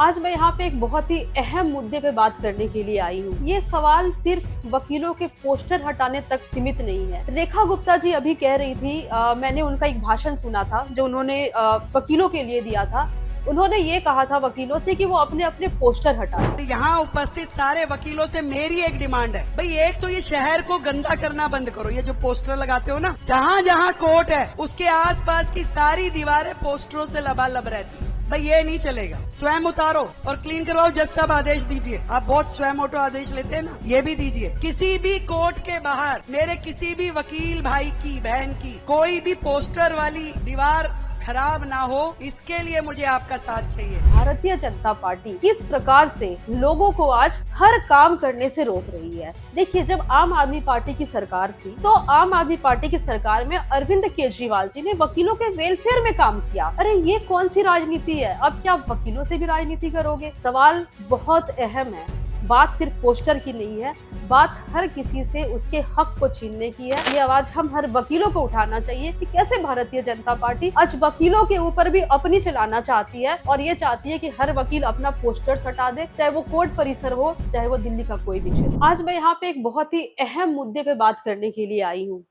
आज मैं यहाँ पे एक बहुत ही अहम मुद्दे पे बात करने के लिए आई हूँ। ये सवाल सिर्फ वकीलों के पोस्टर हटाने तक सीमित नहीं है। रेखा गुप्ता जी अभी कह रही थी, मैंने उनका एक भाषण सुना था जो उन्होंने वकीलों के लिए दिया था। उन्होंने ये कहा था वकीलों से कि वो अपने अपने पोस्टर हटाएं। यहाँ उपस्थित सारे वकीलों से मेरी एक डिमांड है, भाई एक तो ये शहर को गंदा करना बंद करो। ये जो पोस्टर लगाते हो ना, जहाँ जहाँ कोर्ट है उसके आसपास की सारी दीवारें पोस्टरों से लबालब रहती है। भाई ये नहीं चलेगा, स्वयं उतारो और क्लीन करवाओ। जज साहब आदेश दीजिए, आप बहुत स्वयं ऑटो आदेश लेते हैं ना, ये भी दीजिए। किसी भी कोर्ट के बाहर मेरे किसी भी वकील भाई की बहन की कोई भी पोस्टर वाली दीवार खराब ना हो, इसके लिए मुझे आपका साथ चाहिए। भारतीय जनता पार्टी किस प्रकार से लोगों को आज हर काम करने से रोक रही है। देखिए, जब आम आदमी पार्टी की सरकार थी तो आम आदमी पार्टी की सरकार में अरविंद केजरीवाल जी ने वकीलों के वेलफेयर में काम किया। अरे ये कौन सी राजनीति है? अब क्या वकीलों से भी राजनीति करोगे? सवाल बहुत अहम है। बात सिर्फ पोस्टर की नहीं है, बात हर किसी से उसके हक को छीनने की है। ये आवाज हम हर वकीलों को उठाना चाहिए कि कैसे भारतीय जनता पार्टी आज वकीलों के ऊपर भी अपनी चलाना चाहती है और ये चाहती है कि हर वकील अपना पोस्टर हटा दे, चाहे वो कोर्ट परिसर हो, चाहे वो दिल्ली का कोई भी क्षेत्र। आज मैं यहाँ पे एक बहुत ही अहम मुद्दे पे बात करने के लिए आई हूँ।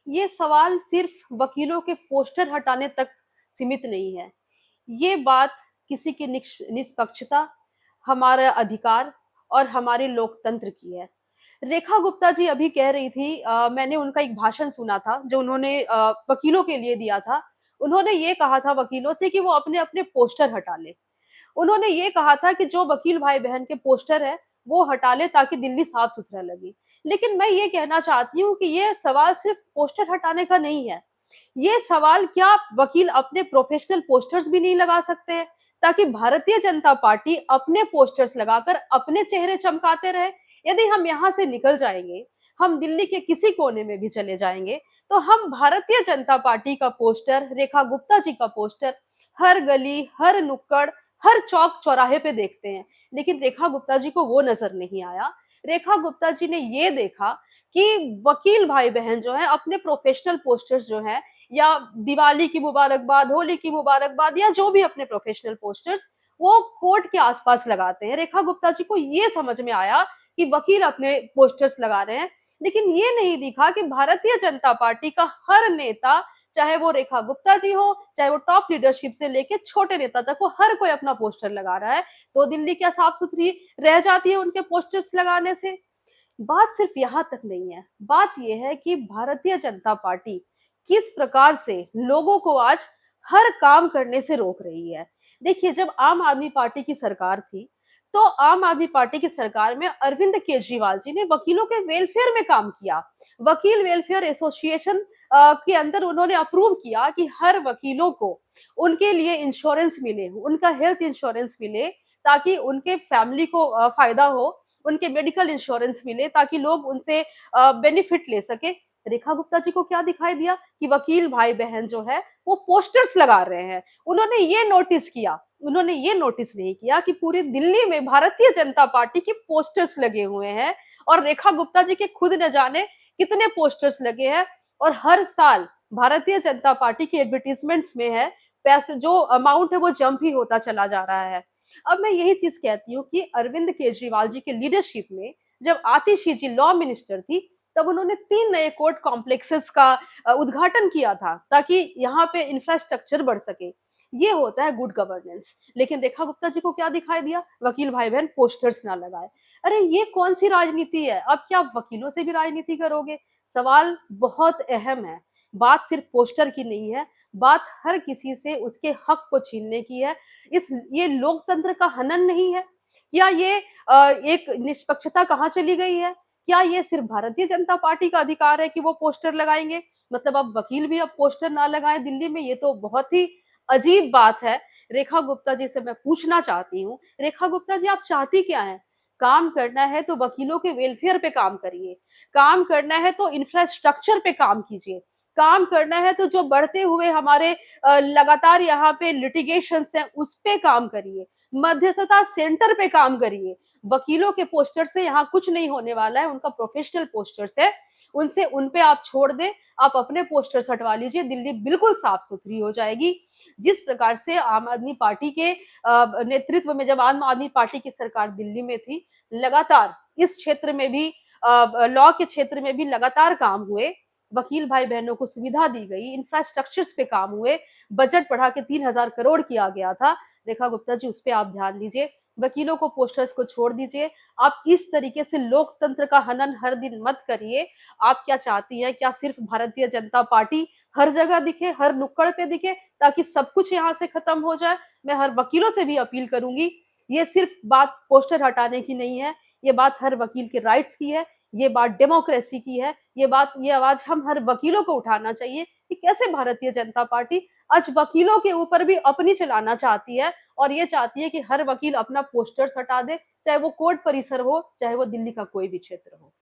ये सवाल सिर्फ वकीलों के पोस्टर हटाने तक सीमित नहीं है। ये बात किसी की निष्पक्षता, हमारा अधिकार और हमारे लोकतंत्र की है। रेखा गुप्ता जी अभी कह रही थी, मैंने उनका एक भाषण सुना था जो उन्होंने वकीलों के लिए दिया था। उन्होंने ये कहा था वकीलों से कि वो अपने अपने पोस्टर हटा ले। उन्होंने ये कहा था कि जो वकील भाई बहन के पोस्टर है वो हटा ले ताकि दिल्ली साफ सुथरा लगे। लेकिन मैं ये कहना चाहती हूँ कि ये सवाल सिर्फ पोस्टर हटाने का नहीं है। ये सवाल, क्या वकील अपने प्रोफेशनल पोस्टर्स भी नहीं लगा सकते हैं ताकि भारतीय जनता पार्टी अपने पोस्टर्स लगाकर अपने चेहरे चमकाते रहे? यदि हम यहाँ से निकल जाएंगे, हम दिल्ली के किसी कोने में भी चले जाएंगे, तो हम भारतीय जनता पार्टी का पोस्टर, रेखा गुप्ता जी का पोस्टर हर गली, हर नुक्कड़, हर चौक चौराहे पे देखते हैं। लेकिन रेखा गुप्ता जी को वो नजर नहीं आया। रेखा गुप्ता जी ने ये देखा कि वकील भाई बहन जो है अपने प्रोफेशनल पोस्टर्स जो है, या दिवाली की मुबारकबाद, होली की मुबारकबाद, या जो भी अपने प्रोफेशनल पोस्टर्स वो कोर्ट के आसपास लगाते हैं। रेखा गुप्ता जी को ये समझ में आया कि वकील अपने पोस्टर्स लगा रहे हैं, लेकिन ये नहीं दिखा कि भारतीय जनता पार्टी का हर नेता, चाहे वो रेखा गुप्ता जी हो, चाहे वो टॉप लीडरशिप से लेके छोटे नेता तक, वो हर कोई अपना पोस्टर लगा रहा है। तो दिल्ली क्या साफ सुथरी रह जाती है उनके पोस्टर्स लगाने से? बात सिर्फ यहाँ तक नहीं है। बात यह है कि भारतीय जनता पार्टी किस प्रकार से लोगों को आज हर काम करने से रोक रही है। देखिए, जब आम आदमी पार्टी की सरकार थी तो आम आदमी पार्टी की सरकार में अरविंद केजरीवाल जी ने वकीलों के वेलफेयर में काम किया। वकील वेलफेयर एसोसिएशन के अंदर उन्होंने अप्रूव किया कि हर वकीलों को उनके लिए इंश्योरेंस मिले, उनका हेल्थ इंश्योरेंस मिले, ताकि उनके फैमिली को फायदा हो, उनके मेडिकल इंश्योरेंस मिले ताकि लोग उनसे बेनिफिट ले सके। रेखा गुप्ता जी को क्या दिखाई दिया कि वकील भाई बहन जो है वो पोस्टर्स लगा रहे हैं। उन्होंने ये नोटिस किया, उन्होंने ये नोटिस नहीं किया कि पूरी दिल्ली में भारतीय जनता पार्टी के पोस्टर्स लगे हुए हैं और रेखा गुप्ता जी के खुद न जाने कितने पोस्टर्स लगे हैं। और हर साल भारतीय जनता पार्टी की एडवर्टीजमेंट्स में है, पैसे जो अमाउंट है वो जंप ही होता चला जा रहा है। अब मैं यही चीज कहती हूँ कि अरविंद केजरीवाल जी के लीडरशिप में जब आतिशी जी लॉ मिनिस्टर थी, तब उन्होंने 3 नए कोर्ट कॉम्प्लेक्सेस का उद्घाटन किया था ताकि यहाँ पे इंफ्रास्ट्रक्चर बढ़ सके। ये होता है गुड गवर्नेंस। लेकिन रेखा गुप्ता जी को क्या दिखाई दिया? वकील भाई बहन पोस्टर्स ना लगाए। अरे ये कौन सी राजनीति है? अब क्या वकीलों से भी राजनीति करोगे? सवाल बहुत अहम है। बात सिर्फ पोस्टर की नहीं है, बात हर किसी से उसके हक को छीनने की है। ये लोकतंत्र का हनन नहीं है? क्या ये एक निष्पक्षता कहाँ चली गई है? क्या ये सिर्फ भारतीय जनता पार्टी का अधिकार है कि वो पोस्टर लगाएंगे? मतलब अब वकील भी अब पोस्टर ना लगाएं दिल्ली में? ये तो बहुत ही अजीब बात है। रेखा गुप्ता जी से मैं पूछना चाहती हूँ, रेखा गुप्ता जी आप चाहती क्या है? काम करना है तो वकीलों के वेलफेयर पे काम करिए, काम करना है तो इंफ्रास्ट्रक्चर पे काम कीजिए, काम करना है तो जो बढ़ते हुए हमारे लगातार यहाँ पे लिटिगेशंस हैं उस पे काम करिए। मध्यस्थता सेंटर पे काम करिए। वकीलों के पोस्टर से यहाँ कुछ नहीं होने वाला है, उनका प्रोफेशनल पोस्टर्स है, उनसे उन पे आप छोड़ दें, आप अपने पोस्टर्स हटवा लीजिए, दिल्ली बिल्कुल साफ सुथरी हो जाएगी। जिस प्रकार से आम आदमी पार्टी के नेतृत्व में जब आम आदमी पार्टी की सरकार दिल्ली में थी, लगातार इस क्षेत्र में भी लॉ के क्षेत्र में भी लगातार काम हुए, वकील भाई बहनों को सुविधा दी गई, इंफ्रास्ट्रक्चर्स पे काम हुए, बजट बढ़ा के 3,000 करोड़ किया गया था। रेखा गुप्ता जी, उस पर आप ध्यान दीजिए, वकीलों को पोस्टर्स को छोड़ दीजिए। आप इस तरीके से लोकतंत्र का हनन हर दिन मत करिए। आप क्या चाहती हैं, क्या सिर्फ भारतीय जनता पार्टी हर जगह दिखे, हर नुक्कड़ पे दिखे, ताकि सब कुछ यहाँ से खत्म हो जाए? मैं हर वकीलों से भी अपील करूंगी, ये सिर्फ बात पोस्टर हटाने की नहीं है, ये बात हर वकील के राइट्स की है, ये बात डेमोक्रेसी की है, ये आवाज हम हर वकीलों को उठाना चाहिए कि कैसे भारतीय जनता पार्टी आज वकीलों के ऊपर भी अपनी चलाना चाहती है और ये चाहती है कि हर वकील अपना पोस्टर्स हटा दे, चाहे वो कोर्ट परिसर हो, चाहे वो दिल्ली का कोई भी क्षेत्र हो।